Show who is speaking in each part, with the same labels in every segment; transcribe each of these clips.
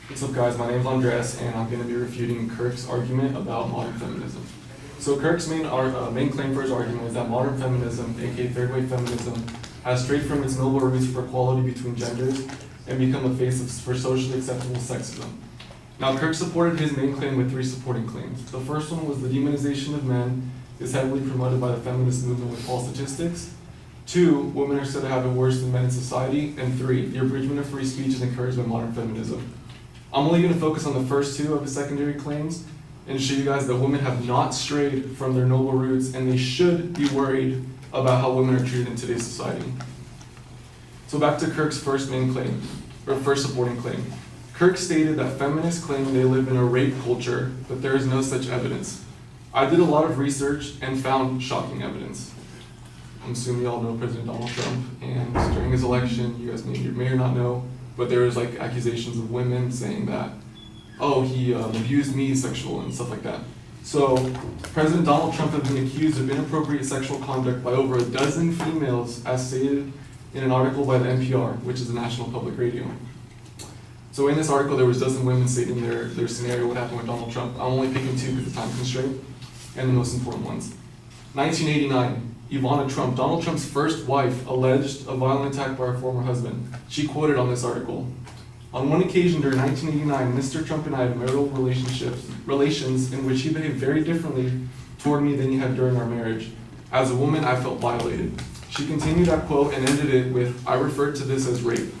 Speaker 1: What's up, guys? My name is Andres, and I'm going to be refuting Kirk's argument about modern feminism. So Kirk's main claim for his argument is that modern feminism, aka third-wave feminism, has strayed from its noble roots for equality between genders and become a face for socially acceptable sexism. Now, Kirk supported his main claim with three supporting claims. The first one was the demonization of men is heavily promoted by the feminist movement with false statistics. 2, women are said to have it worse than men in society. And 3, the abridgment of free speech is encouraged by modern feminism. I'm only going to focus on the first two of the secondary claims and show you guys that women have not strayed from their noble roots, and they should be worried about how women are treated in today's society. So back to Kirk's first supporting claim. Kirk stated that feminists claim they live in a rape culture, but there is no such evidence. I did a lot of research and found shocking evidence. I'm assuming you all know President Donald Trump, and during his election, you guys may or not know, but there was like accusations of women saying that, oh, he abused me sexual and stuff like that. So President Donald Trump has been accused of inappropriate sexual conduct by over a dozen females, as stated in an article by the NPR, which is the National Public Radio. So in this article, there was a dozen women stating their scenario, what happened with Donald Trump. I'm only picking two because of time constraint, and the most important ones. 1989. Ivana Trump, Donald Trump's first wife, alleged a violent attack by her former husband. She quoted on this article, "On one occasion during 1989, Mr. Trump and I had marital relations in which he behaved very differently toward me than he had during our marriage. As a woman, I felt violated." She continued that quote and ended it with, "I referred to this as rape."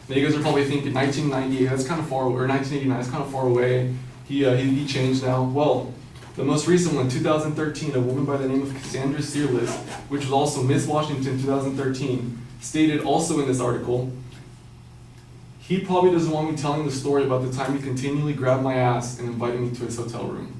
Speaker 1: Now you guys are probably thinking 1998, that's kind of far, or 1989, that's kind of far away. He changed now. Well, the most recent one, 2013, a woman by the name of Cassandra Searless, which was also Miss Washington 2013, stated also in this article, "He probably doesn't want me telling the story about the time he continually grabbed my ass and invited me to his hotel room."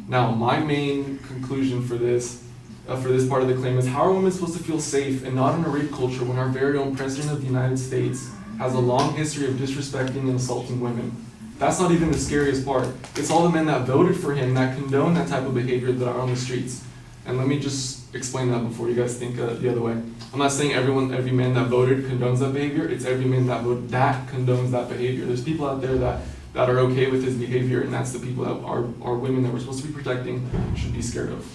Speaker 1: Now, my main conclusion for this part of the claim is, how are women supposed to feel safe and not in a rape culture when our very own President of the United States has a long history of disrespecting and assaulting women? That's not even the scariest part. It's all the men that voted for him that condone that type of behavior that are on the streets. And let me just explain that before you guys think the other way. I'm not saying every man that voted condones that behavior. It's every man that voted that condones that behavior. There's people out there that are okay with his behavior, and that's the people that are women that we're supposed to be protecting, should be scared of.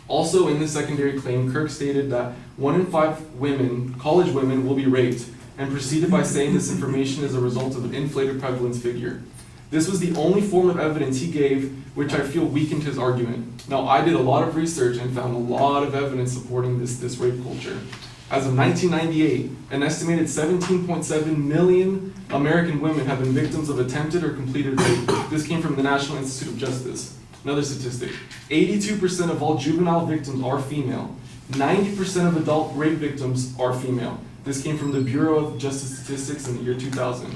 Speaker 1: Also, in this secondary claim, Kirk stated that 1 in 5 women, college women, will be raped, and proceeded by saying this information is a result of an inflated prevalence figure. This was the only form of evidence he gave, which I feel weakened his argument. Now, I did a lot of research and found a lot of evidence supporting this rape culture. As of 1998, an estimated 17.7 million American women have been victims of attempted or completed rape. This came from the National Institute of Justice. Another statistic, 82% of all juvenile victims are female. 90% of adult rape victims are female. This came from the Bureau of Justice Statistics in the year 2000.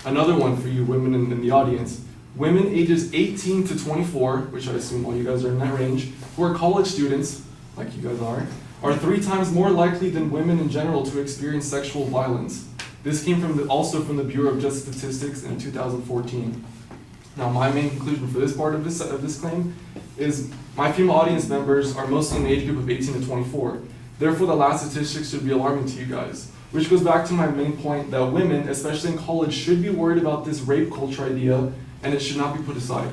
Speaker 1: Another one for you women in the audience. Women ages 18 to 24, which I assume all you guys are in that range, who are college students, like you guys are 3 times more likely than women in general to experience sexual violence. This came also from the Bureau of Justice Statistics in 2014. Now, my main conclusion for this part of this claim is my female audience members are mostly in the age group of 18 to 24. Therefore, the last statistics should be alarming to you guys, which goes back to my main point that women, especially in college, should be worried about this rape culture idea, and it should not be put aside.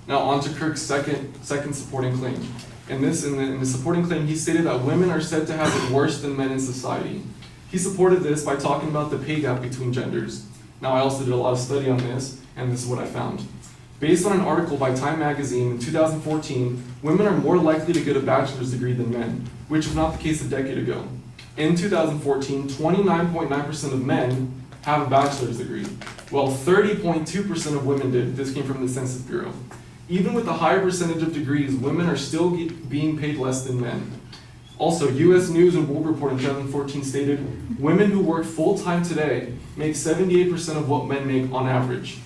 Speaker 1: Now, on to Kirk's second supporting claim. In the supporting claim, he stated that women are said to have it worse than men in society. He supported this by talking about the pay gap between genders. Now, I also did a lot of study on this, and this is what I found. Based on an article by Time magazine in 2014, women are more likely to get a bachelor's degree than men, which was not the case a decade ago. In 2014, 29.9% of men have a bachelor's degree, while 30.2% of women did. This came from the Census Bureau. Even with a higher percentage of degrees, women are still being paid less than men. Also, U.S. News and World Report in 2014 stated, women who work full-time today make 78% of what men make on average.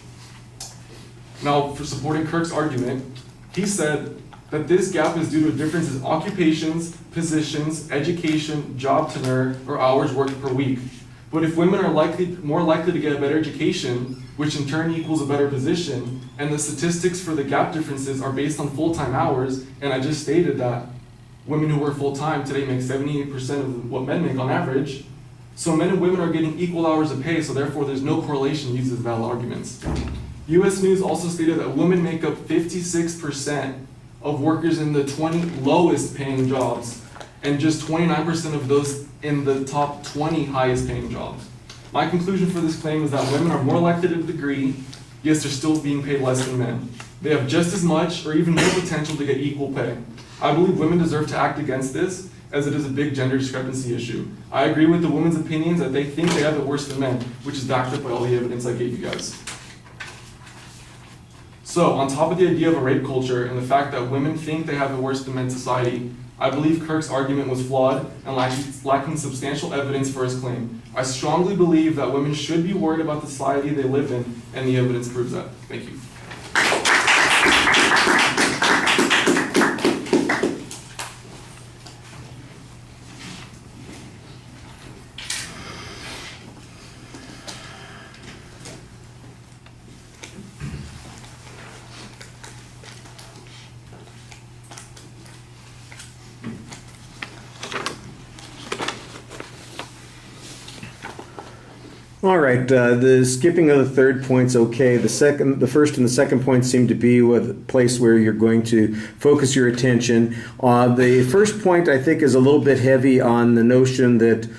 Speaker 1: Now, for supporting Kirk's argument, he said that this gap is due to differences in occupations, positions, education, job tenure, or hours worked per week. But if women are more likely to get a better education, which in turn equals a better position, and the statistics for the gap differences are based on full-time hours, and I just stated that women who work full-time today make 78% of what men make on average, So men and women are getting equal hours of pay, so therefore there's no correlation used as valid arguments. U.S. News also stated that women make up 56% of workers in the 20 lowest paying jobs, and just 29% of those in the top 20 highest paying jobs. My conclusion for this claim is that women are more likely to degree, yes, they're still being paid less than men. They have just as much or even more potential to get equal pay. I believe women deserve to act against this, as it is a big gender discrepancy issue. I agree with the women's opinions that they think they have it worse than men, which is backed up by all the evidence I gave you guys. So, on top of the idea of a rape culture and the fact that women think they have it worse than men in society, I believe Kirk's argument was flawed and lacking substantial evidence for his claim. I strongly believe that women should be worried about the society they live in, and the evidence proves that. Thank you.
Speaker 2: All right, the skipping of the third point's okay. The first and the second point seem to be a place where you're going to focus your attention. The first point, I think, is a little bit heavy on the notion that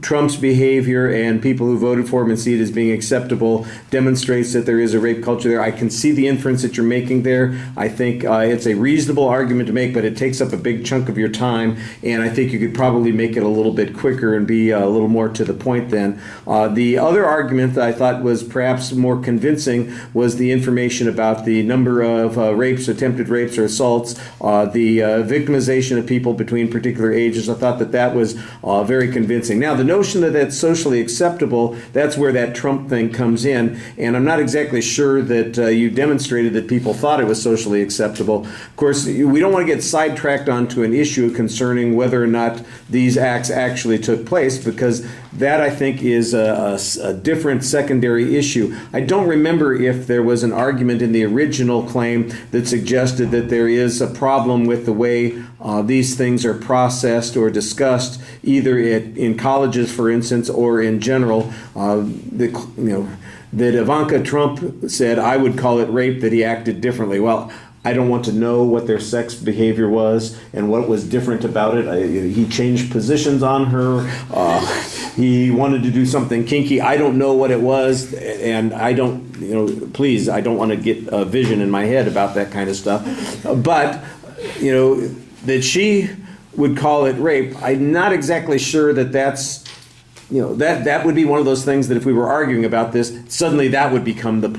Speaker 2: Trump's behavior and people who voted for him and see it as being acceptable demonstrates that there is a rape culture there. I can see the inference that you're making there. I think it's a reasonable argument to make, but it takes up a big chunk of your time, and I think you could probably make it a little bit quicker and be a little more to the point then. The other argument that I thought was perhaps more convincing was the information about the number of rapes, attempted rapes or assaults, the victimization of people between particular ages. I thought that that was very convincing. Now, the notion that that's socially acceptable, that's where that Trump thing comes in, and I'm not exactly sure that you demonstrated that people thought it was socially acceptable. Of course, we don't want to get sidetracked onto an issue concerning whether or not these acts actually took place, because that, I think, is a different secondary issue. I don't remember if there was an argument in the original claim that suggested that there is a problem with the way these things are processed or discussed, either in colleges, for instance, or in general. That Ivanka Trump said, I would call it rape, that he acted differently. Well, I don't want to know what their sex behavior was and what was different about it. He changed positions on her. He wanted to do something kinky. I don't know what it was, and I don't, please, I don't want to get a vision in my head about that kind of stuff. But, that she would call it rape, I'm not exactly sure that that's, that would be one of those things that if we were arguing about this, suddenly that would become the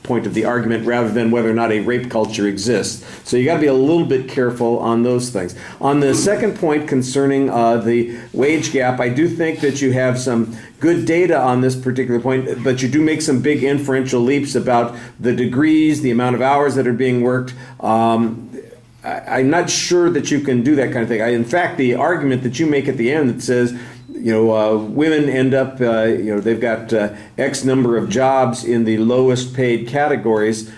Speaker 2: point of the argument rather than whether or not a rape culture exists. So you got to be a little bit careful on those things. On the second point concerning the wage gap, I do think that you have some good data on this particular point, but you do make some big inferential leaps about the degrees, the amount of hours that are being worked. I'm not sure that you can do that kind of thing. In fact, the argument that you make at the end that says, women end up, they've got X number of jobs in the lowest paid categories.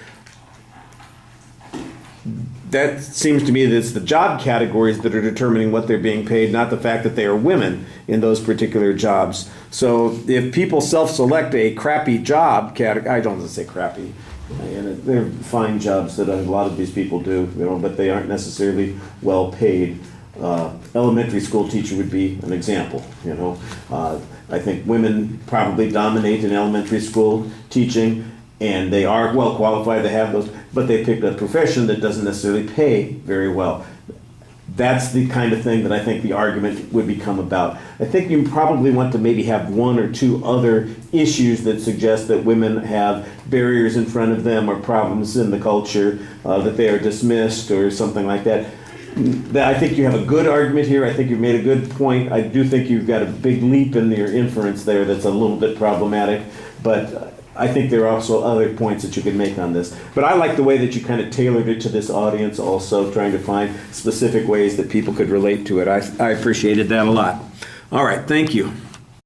Speaker 2: That seems to me that it's the job categories that are determining what they're being paid, not the fact that they are women in those particular jobs. So if people self-select a crappy job category, I don't want to say crappy, and they're fine jobs that a lot of these people do, but they aren't necessarily well paid. Elementary school teacher would be an example. I think women probably dominate in elementary school teaching, and they are well qualified to have those, but they picked a profession that doesn't necessarily pay very well. That's the kind of thing that I think the argument would become about. I think you probably want to maybe have one or two other issues that suggest that women have barriers in front of them or problems in the culture, that they are dismissed or something like that. I think you have a good argument here. I think you've made a good point. I do think you've got a big leap in your inference there that's a little bit problematic, but I think there are also other points that you can make on this. But I like the way that you kind of tailored it to this audience also, trying to find specific ways that people could relate to it. I appreciated that a lot. All right, thank you.